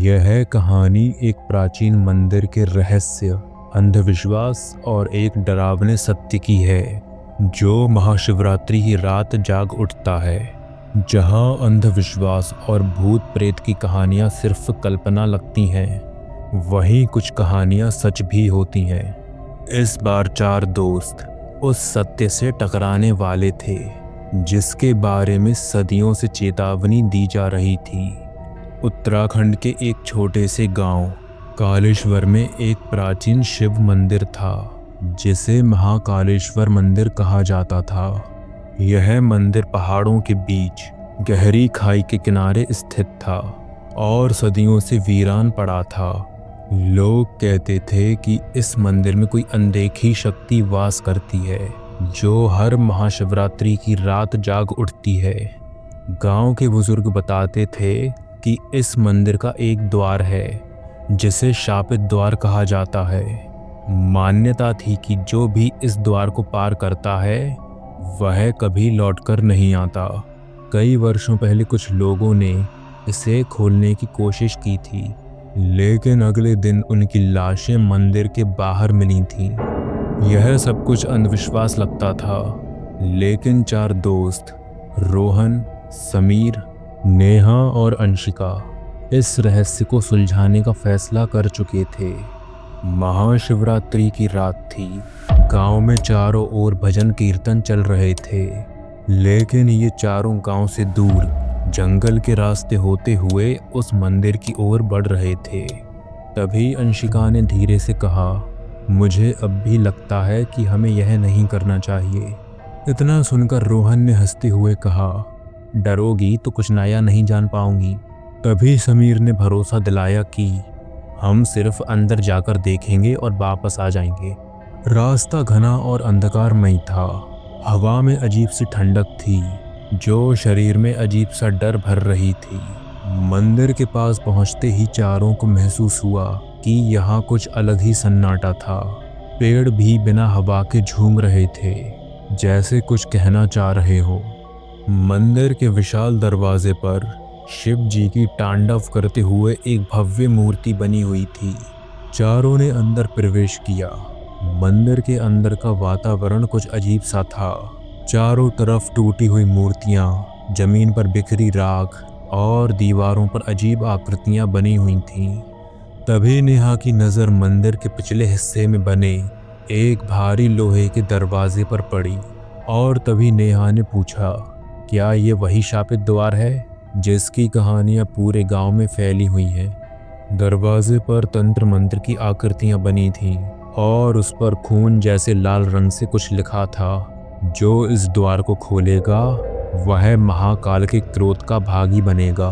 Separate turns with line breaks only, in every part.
यह कहानी एक प्राचीन मंदिर के रहस्य, अंधविश्वास और एक डरावने सत्य की है जो महाशिवरात्रि की रात जाग उठता है। जहां अंधविश्वास और भूत प्रेत की कहानियां सिर्फ कल्पना लगती हैं, वहीं कुछ कहानियां सच भी होती हैं। इस बार 4 दोस्त उस सत्य से टकराने वाले थे जिसके बारे में सदियों से चेतावनी दी जा रही थी। उत्तराखंड के एक छोटे से गांव कालेश्वर में एक प्राचीन शिव मंदिर था जिसे महाकालेश्वर मंदिर कहा जाता था। यह मंदिर पहाड़ों के बीच गहरी खाई के किनारे स्थित था और सदियों से वीरान पड़ा था। लोग कहते थे कि इस मंदिर में कोई अनदेखी शक्ति वास करती है जो हर महाशिवरात्रि की रात जाग उठती है। गांव के बुजुर्ग बताते थे कि इस मंदिर का एक द्वार है जिसे शापित द्वार कहा जाता है। मान्यता थी कि जो भी इस द्वार को पार करता है वह कभी लौटकर नहीं आता। कई वर्षों पहले कुछ लोगों ने इसे खोलने की कोशिश की थी, लेकिन अगले दिन उनकी लाशें मंदिर के बाहर मिली थीं। यह सब कुछ अंधविश्वास लगता था, लेकिन 4 दोस्त रोहन, समीर, नेहा और अंशिका इस रहस्य को सुलझाने का फैसला कर चुके थे। महाशिवरात्रि की रात थी। गांव में चारों ओर भजन कीर्तन चल रहे थे, लेकिन ये चारों गांव से दूर जंगल के रास्ते होते हुए उस मंदिर की ओर बढ़ रहे थे। तभी अंशिका ने धीरे से कहा, मुझे अब भी लगता है कि हमें यह नहीं करना चाहिए। इतना सुनकर रोहन ने हंसते हुए कहा, डरोगी तो कुछ नया नहीं जान पाऊंगी। तभी समीर ने भरोसा दिलाया कि हम सिर्फ अंदर जाकर देखेंगे और वापस आ जाएंगे। रास्ता घना और अंधकारमय था। हवा में अजीब सी ठंडक थी जो शरीर में अजीब सा डर भर रही थी। मंदिर के पास पहुंचते ही चारों को महसूस हुआ कि यहाँ कुछ अलग ही सन्नाटा था। पेड़ भी बिना हवा के झूम रहे थे, जैसे कुछ कहना चाह रहे हो। मंदिर के विशाल दरवाजे पर शिव जी की तांडव करते हुए एक भव्य मूर्ति बनी हुई थी। चारों ने अंदर प्रवेश किया। मंदिर के अंदर का वातावरण कुछ अजीब सा था। चारों तरफ टूटी हुई मूर्तियां, जमीन पर बिखरी राख और दीवारों पर अजीब आकृतियां बनी हुई थीं। तभी नेहा की नज़र मंदिर के पिछले हिस्से में बने एक भारी लोहे के दरवाजे पर पड़ी और तभी नेहा ने पूछा, क्या ये वही शापित द्वार है जिसकी कहानियां पूरे गांव में फैली हुई हैं? दरवाजे पर तंत्र मंत्र की आकृतियां बनी थीं और उस पर खून जैसे लाल रंग से कुछ लिखा था, जो इस द्वार को खोलेगा वह महाकाल के क्रोध का भागी बनेगा।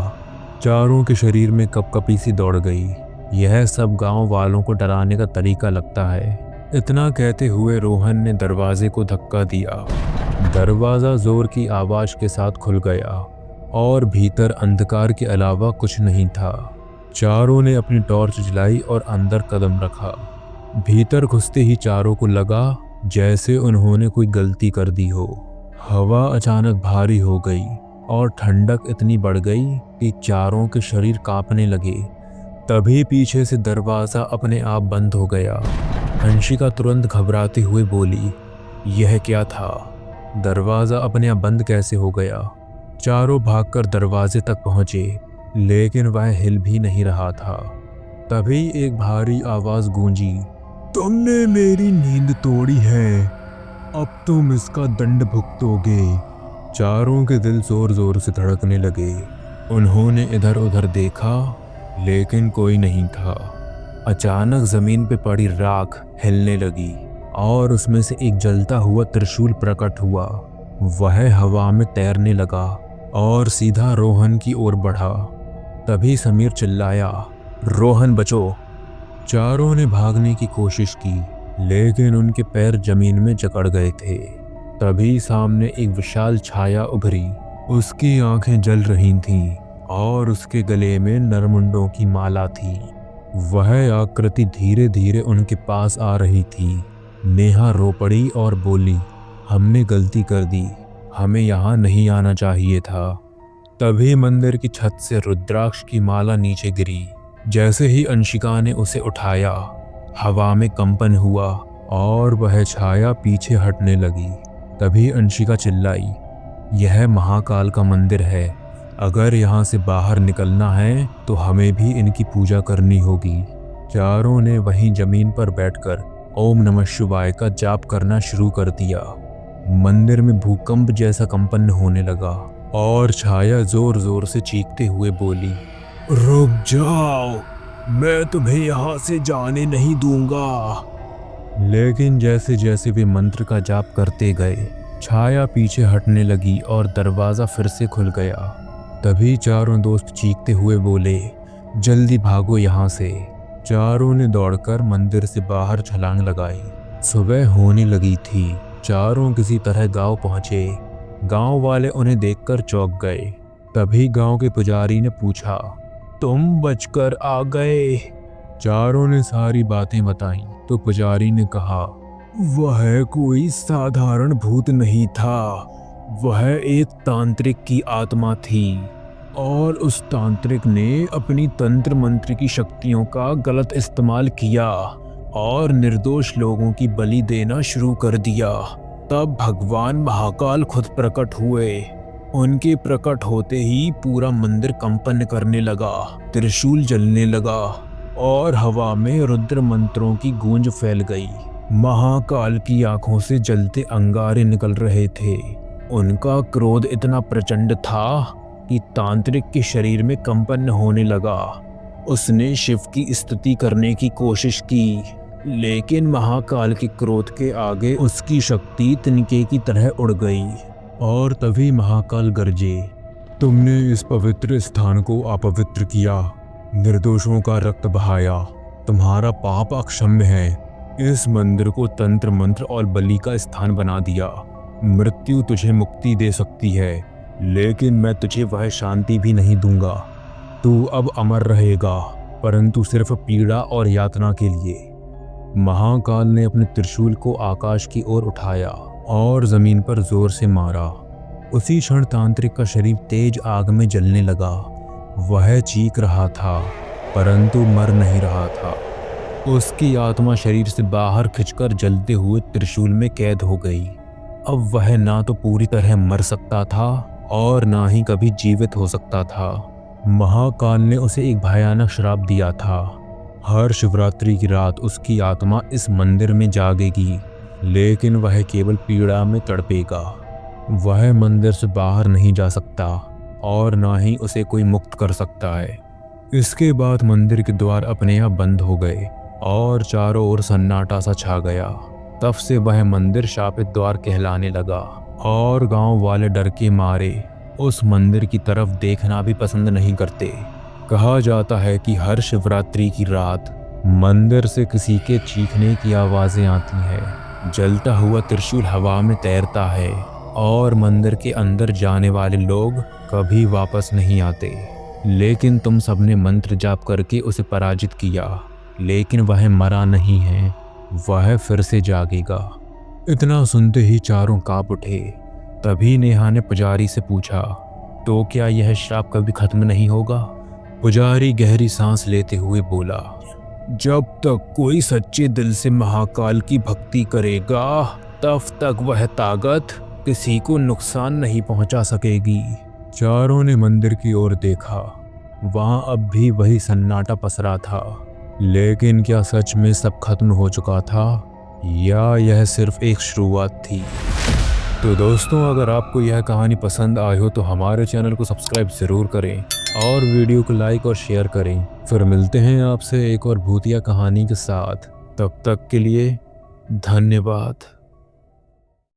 चारों के शरीर में कपकपी सी दौड़ गई। यह सब गांव वालों को डराने का तरीका लगता है। इतना कहते हुए रोहन ने दरवाजे को धक्का दिया। दरवाज़ा जोर की आवाज़ के साथ खुल गया और भीतर अंधकार के अलावा कुछ नहीं था। चारों ने अपनी टॉर्च जलाई और अंदर कदम रखा। भीतर घुसते ही चारों को लगा जैसे उन्होंने कोई गलती कर दी हो। हवा अचानक भारी हो गई और ठंडक इतनी बढ़ गई कि चारों के शरीर कांपने लगे। तभी पीछे से दरवाज़ा अपने आप बंद हो गया। अंशिका तुरंत घबराते हुए बोली, यह क्या था? दरवाज़ा अपने आप बंद कैसे हो गया? चारों भागकर दरवाजे तक पहुंचे, लेकिन वह हिल भी नहीं रहा था। तभी एक भारी आवाज़ गूंजी, तुमने मेरी नींद तोड़ी है, अब तुम इसका दंड भुगतोगे। चारों के दिल जोर जोर से धड़कने लगे। उन्होंने इधर उधर देखा, लेकिन कोई नहीं था। अचानक जमीन पे पड़ी राख हिलने लगी और उसमें से एक जलता हुआ त्रिशूल प्रकट हुआ। वह हवा में तैरने लगा और सीधा रोहन की ओर बढ़ा। तभी समीर चिल्लाया, रोहन बचो। चारों ने भागने की कोशिश की, लेकिन उनके पैर जमीन में जकड़ गए थे। तभी सामने एक विशाल छाया उभरी। उसकी आंखें जल रही थीं और उसके गले में नरमुंडों की माला थी। वह आकृति धीरे धीरे उनके पास आ रही थी। नेहा रो पड़ी और बोली, हमने गलती कर दी, हमें यहाँ नहीं आना चाहिए था। तभी मंदिर की छत से रुद्राक्ष की माला नीचे गिरी जैसे ही अंशिका ने उसे उठाया, हवा में कंपन हुआ और वह छाया पीछे हटने लगी। तभी अंशिका चिल्लाई, यह महाकाल का मंदिर है। अगर यहाँ से बाहर निकलना है तो हमें भी इनकी पूजा करनी होगी। चारों ने वहीं जमीन पर बैठकर ओम नमः शिवाय का जाप करना शुरू कर दिया। मंदिर में भूकंप जैसा कंपन होने लगा और छाया जोर जोर से चीखते हुए बोली, रुक जाओ, मैं तुम्हें यहाँ से जाने नहीं दूंगा। लेकिन जैसे जैसे वे मंत्र का जाप करते गए, छाया पीछे हटने लगी और दरवाजा फिर से खुल गया। तभी चारों दोस्त चीखते हुए बोले, जल्दी भागो यहाँ से। चारों ने दौड़कर मंदिर से बाहर छलांग लगाई। सुबह होने लगी थी। चारों किसी तरह गांव पहुंचे। गांव वाले उन्हें देखकर चौंक गए। तभी गांव के पुजारी ने पूछा, तुम बचकर आ गए? चारों ने सारी बातें बताई तो पुजारी ने कहा, वह कोई साधारण भूत नहीं था, वह एक तांत्रिक की आत्मा थी और उस तांत्रिक ने अपनी तंत्र मंत्र की शक्तियों का गलत इस्तेमाल किया और निर्दोष लोगों की बलि देना शुरू कर दिया। तब भगवान महाकाल खुद प्रकट हुए। उनके प्रकट होते ही पूरा मंदिर कंपन करने लगा, त्रिशूल जलने लगा और हवा में रुद्र मंत्रों की गूंज फैल गई। महाकाल की आंखों से जलते अंगारे निकल रहे थे। उनका क्रोध इतना प्रचंड था कि तांत्रिक के शरीर में कंपन होने लगा। उसने शिव की स्तुति करने की कोशिश की, लेकिन महाकाल के क्रोध के आगे उसकी शक्ति तिनके की तरह उड़ गई। और तभी महाकाल गरजे, तुमने इस पवित्र स्थान को अपवित्र किया, निर्दोषों का रक्त बहाया, तुम्हारा पाप अक्षम्य है। इस मंदिर को तंत्र मंत्र और बलि का स्थान बना दिया। मृत्यु तुझे मुक्ति दे सकती है, लेकिन मैं तुझे वह शांति भी नहीं दूंगा। तू अब अमर रहेगा, परंतु सिर्फ पीड़ा और यातना के लिए। महाकाल ने अपने त्रिशूल को आकाश की ओर उठाया और जमीन पर जोर से मारा। उसी क्षण तांत्रिक का शरीर तेज आग में जलने लगा। वह चीख रहा था, परंतु मर नहीं रहा था। उसकी आत्मा शरीर से बाहर खिंचकर जलते हुए त्रिशूल में कैद हो गई। अब वह ना तो पूरी तरह मर सकता था और ना ही कभी जीवित हो सकता था। महाकाल ने उसे एक भयानक श्राप दिया था। हर शिवरात्रि की रात उसकी आत्मा इस मंदिर में जागेगी, लेकिन वह केवल पीड़ा में तड़पेगा। वह मंदिर से बाहर नहीं जा सकता और ना ही उसे कोई मुक्त कर सकता है। इसके बाद मंदिर के द्वार अपने आप बंद हो गए और चारों ओर सन्नाटा सा छा गया। तब से वह मंदिर शापित द्वार कहलाने लगा और गांव वाले डर के मारे उस मंदिर की तरफ देखना भी पसंद नहीं करते। कहा जाता है कि हर शिवरात्रि की रात मंदिर से किसी के चीखने की आवाजें आती हैं। जलता हुआ त्रिशूल हवा में तैरता है और मंदिर के अंदर जाने वाले लोग कभी वापस नहीं आते। लेकिन तुम सबने मंत्र जाप करके उसे पराजित किया, लेकिन वह मरा नहीं है, वह फिर से जागेगा। इतना सुनते ही चारों कांप उठे। तभी नेहा ने पुजारी से पूछा, तो क्या यह श्राप कभी खत्म नहीं होगा? पुजारी गहरी सांस लेते हुए बोला, जब तक कोई सच्चे दिल से महाकाल की भक्ति करेगा, तब तक वह ताकत किसी को नुकसान नहीं पहुंचा सकेगी। चारों ने मंदिर की ओर देखा। वहां अब भी वही सन्नाटा पसरा था। लेकिन क्या सच में सब खत्म हो चुका था या यह सिर्फ एक शुरुआत थी? तो दोस्तों, अगर आपको यह कहानी पसंद आई हो तो हमारे चैनल को सब्सक्राइब ज़रूर करें और वीडियो को लाइक और शेयर करें। फिर मिलते हैं आपसे एक और भूतिया कहानी के साथ। तब तक के लिए धन्यवाद।